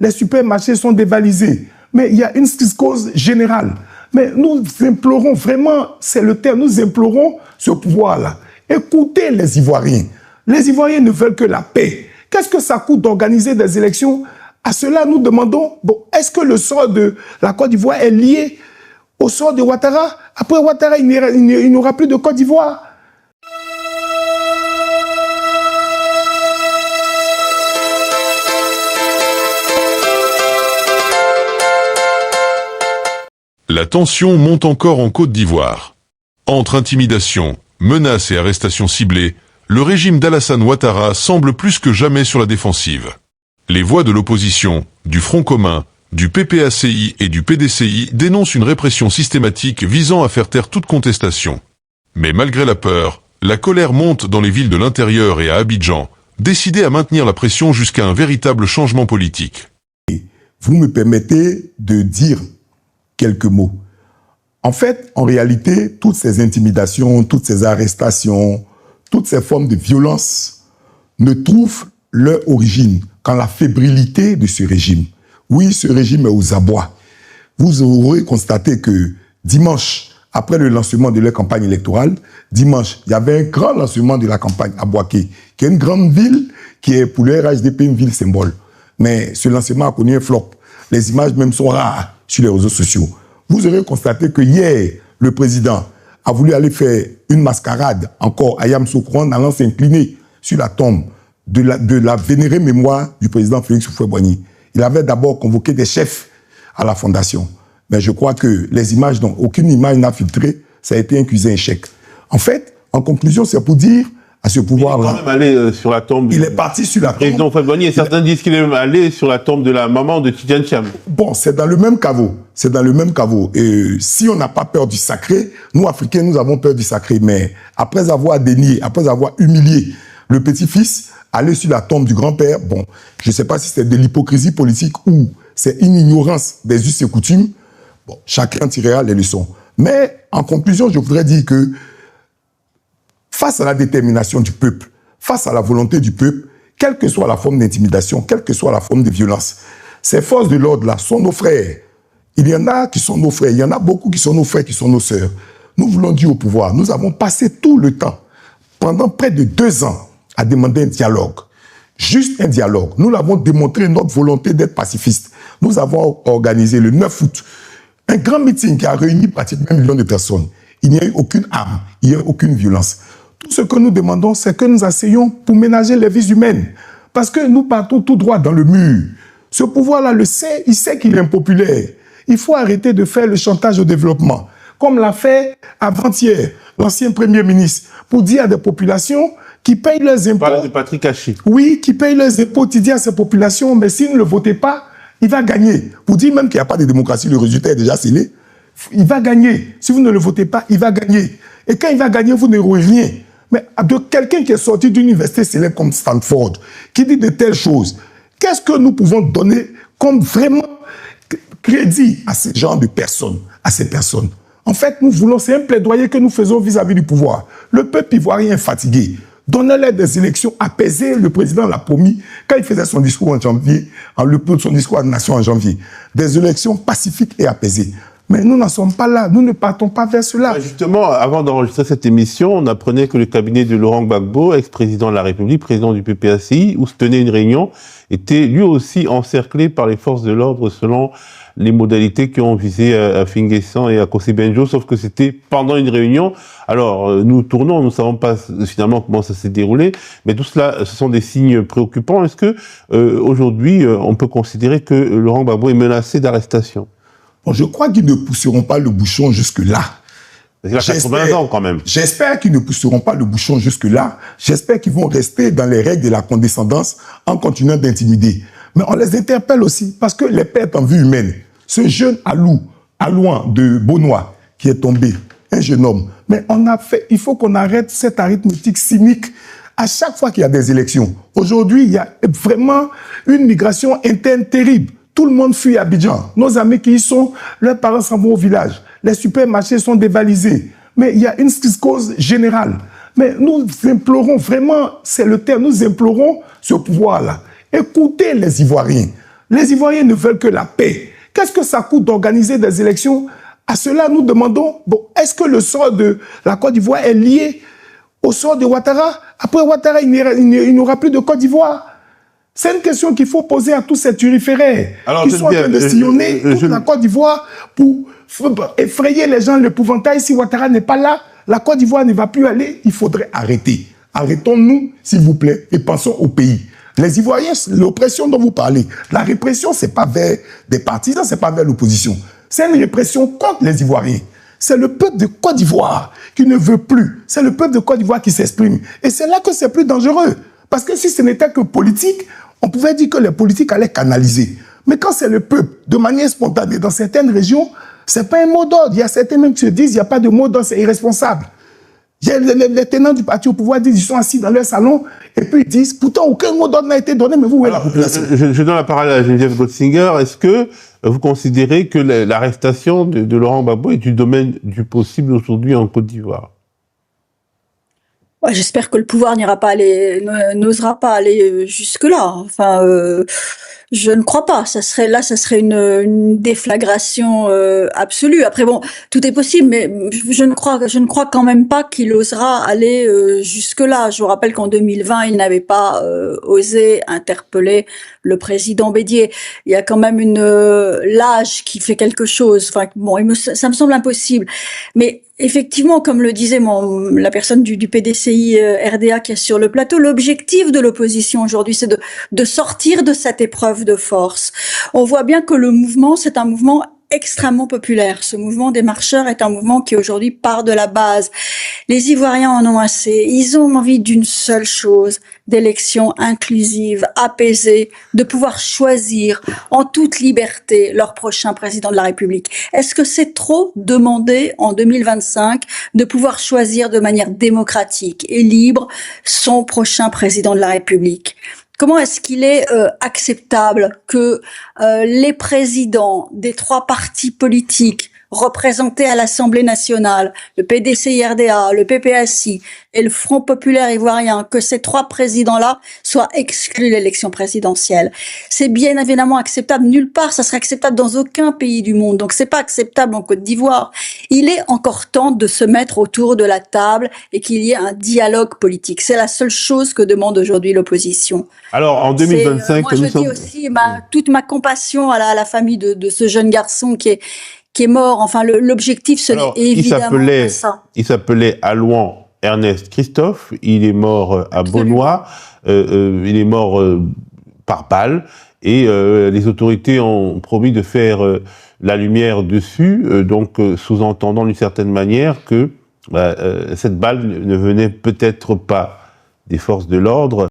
Les supermarchés sont dévalisés. Mais il y a une cause générale. Mais nous implorons vraiment, c'est le terme, nous implorons ce pouvoir-là. Écoutez les Ivoiriens. Les Ivoiriens ne veulent que la paix. Qu'est-ce que ça coûte d'organiser des élections? À cela, nous demandons, bon, est-ce que le sort de la Côte d'Ivoire est lié au sort de Ouattara? Après Ouattara, il n'y aura plus de Côte d'Ivoire. La tension monte encore en Côte d'Ivoire. Entre intimidation, menaces et arrestations ciblées, le régime d'Alassane Ouattara semble plus que jamais sur la défensive. Les voix de l'opposition, du Front commun, du PPACI et du PDCI dénoncent une répression systématique visant à faire taire toute contestation. Mais malgré la peur, la colère monte dans les villes de l'intérieur et à Abidjan, décidées à maintenir la pression jusqu'à un véritable changement politique. Vous me permettez de dire quelques mots. En fait, en réalité, toutes ces intimidations, toutes ces arrestations, toutes ces formes de violence ne trouvent leur origine qu'en la fébrilité de ce régime. Oui, ce régime est aux abois. Vous aurez constaté que dimanche, après le lancement de leur campagne électorale, dimanche, il y avait un grand lancement de la campagne à Bouaké, qui est une grande ville, qui est pour le RHDP une ville symbole. Mais ce lancement a connu un flop. Les images même sont rares sur les réseaux sociaux. Vous aurez constaté que hier, le président a voulu aller faire une mascarade encore à Yamoussoukro en allant s'incliner sur la tombe de la vénérée mémoire du président Félix Houphouët-Boigny. Il avait d'abord convoqué des chefs à la fondation. Mais je crois que les images, dont aucune image n'a filtré, ça a été un cuisant échec. En fait, en conclusion, c'est pour dire à ce pouvoir-là. Il est quand même allé sur la tombe. Il est parti sur la tombe. Président Houphouët-Boigny, et certains disent qu'il est même allé sur la tombe de la maman de Tidjane Thiam. Bon, c'est dans le même caveau. C'est dans le même caveau. Et si on n'a pas peur du sacré, nous, Africains, nous avons peur du sacré. Mais après avoir dénié, après avoir humilié le petit-fils, aller sur la tombe du grand-père, bon, je ne sais pas si c'est de l'hypocrisie politique ou c'est une ignorance des us et coutumes. Bon, chacun tirera les leçons. Mais en conclusion, je voudrais dire que face à la détermination du peuple, face à la volonté du peuple, quelle que soit la forme d'intimidation, quelle que soit la forme de violence, ces forces de l'ordre-là sont nos frères. Il y en a qui sont nos frères, il y en a beaucoup qui sont nos frères, qui sont nos sœurs. Nous voulons dire au pouvoir, nous avons passé tout le temps, pendant près de 2 ans, à demander un dialogue. Juste un dialogue. Nous l'avons démontré notre volonté d'être pacifiste. Nous avons organisé le 9 août un grand meeting qui a réuni pratiquement 1 million de personnes. Il n'y a eu aucune arme, il n'y a eu aucune violence. Tout ce que nous demandons, c'est que nous assayions pour ménager les vies humaines. Parce que nous partons tout droit dans le mur. Ce pouvoir-là le sait, il sait qu'il est impopulaire. Il faut arrêter de faire le chantage au développement. Comme l'a fait avant-hier l'ancien Premier ministre, pour dire à des populations qui payent leurs impôts. Parle de Patrick Hachi. Oui, qui payent leurs impôts, tu dis à ces populations, mais s'ils ne le votaient pas, il va gagner. Pour dire même qu'il n'y a pas de démocratie, le résultat est déjà scellé. Il va gagner. Si vous ne le votez pas, il va gagner. Et quand il va gagner, vous n'aurez rien. Mais de quelqu'un qui est sorti d'une université célèbre comme Stanford, qui dit de telles choses, qu'est-ce que nous pouvons donner comme vraiment crédit à ce genre de personnes, à ces personnes? En fait, nous voulons, c'est un plaidoyer que nous faisons vis-à-vis du pouvoir. Le peuple ivoirien est fatigué. Donnez-leur des élections apaisées. Le président l'a promis quand il faisait son discours en janvier, son discours à la nation en janvier. Des élections pacifiques et apaisées. Mais nous n'en sommes pas là. Nous ne partons pas vers cela. Justement, avant d'enregistrer cette émission, on apprenait que le cabinet de Laurent Gbagbo, ex-président de la République, président du PPACI, où se tenait une réunion, était lui aussi encerclé par les forces de l'ordre selon les modalités qui ont visé à Finguessan et à Kossi Benjo, sauf que c'était pendant une réunion. Alors, nous tournons, nous ne savons pas finalement comment ça s'est déroulé, mais tout cela, ce sont des signes préoccupants. Est-ce que aujourd'hui, on peut considérer que Laurent Gbagbo est menacé d'arrestation? Bon, je crois qu'ils ne pousseront pas le bouchon jusque-là. Il a 80 ans quand même. J'espère qu'ils ne pousseront pas le bouchon jusque-là. J'espère qu'ils vont rester dans les règles de la condescendance en continuant d'intimider. Mais on les interpelle aussi parce que les pertes en vie humaine, ce jeune Alouan de Beaunois qui est tombé, un jeune homme, mais il faut qu'on arrête cette arithmétique cynique à chaque fois qu'il y a des élections. Aujourd'hui, il y a vraiment une migration interne terrible. Tout le monde fuit Abidjan. Nos amis qui y sont, leurs parents s'en vont au village. Les supermarchés sont dévalisés. Mais il y a une cause générale. Mais nous implorons vraiment, c'est le terme, nous implorons ce pouvoir-là. Écoutez les Ivoiriens. Les Ivoiriens ne veulent que la paix. Qu'est-ce que ça coûte d'organiser des élections? À cela, nous demandons, bon, est-ce que le sort de la Côte d'Ivoire est lié au sort de Ouattara? Après Ouattara, il n'y aura plus de Côte d'Ivoire. C'est une question qu'il faut poser à tous ces turiféraires qui sont en train de sillonner toute la Côte d'Ivoire pour effrayer les gens, l'épouvantail. Si Ouattara n'est pas là, la Côte d'Ivoire ne va plus aller. Il faudrait arrêter. Arrêtons-nous, s'il vous plaît, et pensons au pays. Les Ivoiriens, l'oppression dont vous parlez, la répression, c'est pas vers des partisans, c'est pas vers l'opposition. C'est une répression contre les Ivoiriens. C'est le peuple de Côte d'Ivoire qui ne veut plus. C'est le peuple de Côte d'Ivoire qui s'exprime. Et c'est là que c'est plus dangereux. Parce que si ce n'était que politique, on pouvait dire que les politiques allaient canaliser. Mais quand c'est le peuple, de manière spontanée, dans certaines régions, c'est pas un mot d'ordre. Il y a certains même qui se disent, il n'y a pas de mot d'ordre, c'est irresponsable. Les tenants du parti au pouvoir disent, ils sont assis dans leur salon, et puis ils disent, pourtant aucun mot d'ordre n'a été donné, mais vous, où est la population? Je donne la parole à Geneviève Gotzinger. Est-ce que vous considérez que l'arrestation de Laurent Gbagbo est du domaine du possible aujourd'hui en Côte d'Ivoire? Ouais, j'espère que le pouvoir n'osera pas aller jusque-là. Enfin, je ne crois pas. Ça serait une déflagration absolue. Après, bon, tout est possible, mais je ne crois quand même pas qu'il osera aller jusque-là. Je vous rappelle qu'en 2020, il n'avait pas osé interpeller le président Bédié. Il y a quand même l'âge qui fait quelque chose. Enfin, bon, ça me semble impossible. Mais effectivement, comme le disait la personne du PDCI RDA qui est sur le plateau, l'objectif de l'opposition aujourd'hui, c'est de sortir de cette épreuve de force. On voit bien que le mouvement, c'est un mouvement extrêmement populaire. Ce mouvement des marcheurs est un mouvement qui aujourd'hui part de la base. Les Ivoiriens en ont assez. Ils ont envie d'une seule chose, d'élections inclusives, apaisées, de pouvoir choisir en toute liberté leur prochain président de la République. Est-ce que c'est trop demander en 2025 de pouvoir choisir de manière démocratique et libre son prochain président de la République? Comment est-ce qu'il est acceptable que les présidents des 3 partis politiques représentés à l'Assemblée nationale, le PDCI-RDA, le PPACI et le Front populaire ivoirien, que ces 3 présidents-là soient exclus de l'élection présidentielle? C'est bien évidemment acceptable nulle part, ça serait acceptable dans aucun pays du monde, donc c'est pas acceptable en Côte d'Ivoire. Il est encore temps de se mettre autour de la table et qu'il y ait un dialogue politique. C'est la seule chose que demande aujourd'hui l'opposition. Alors, en 2025... moi, je dis aussi toute ma compassion à la famille de ce jeune garçon qui est mort. Enfin, l'objectif, ce n'est évidemment pas ça. Il s'appelait Alouan Ernest Christophe. Il est mort à Beaunois. Il est mort par balle. Et les autorités ont promis de faire la lumière dessus, donc sous-entendant d'une certaine manière que cette balle ne venait peut-être pas des forces de l'ordre,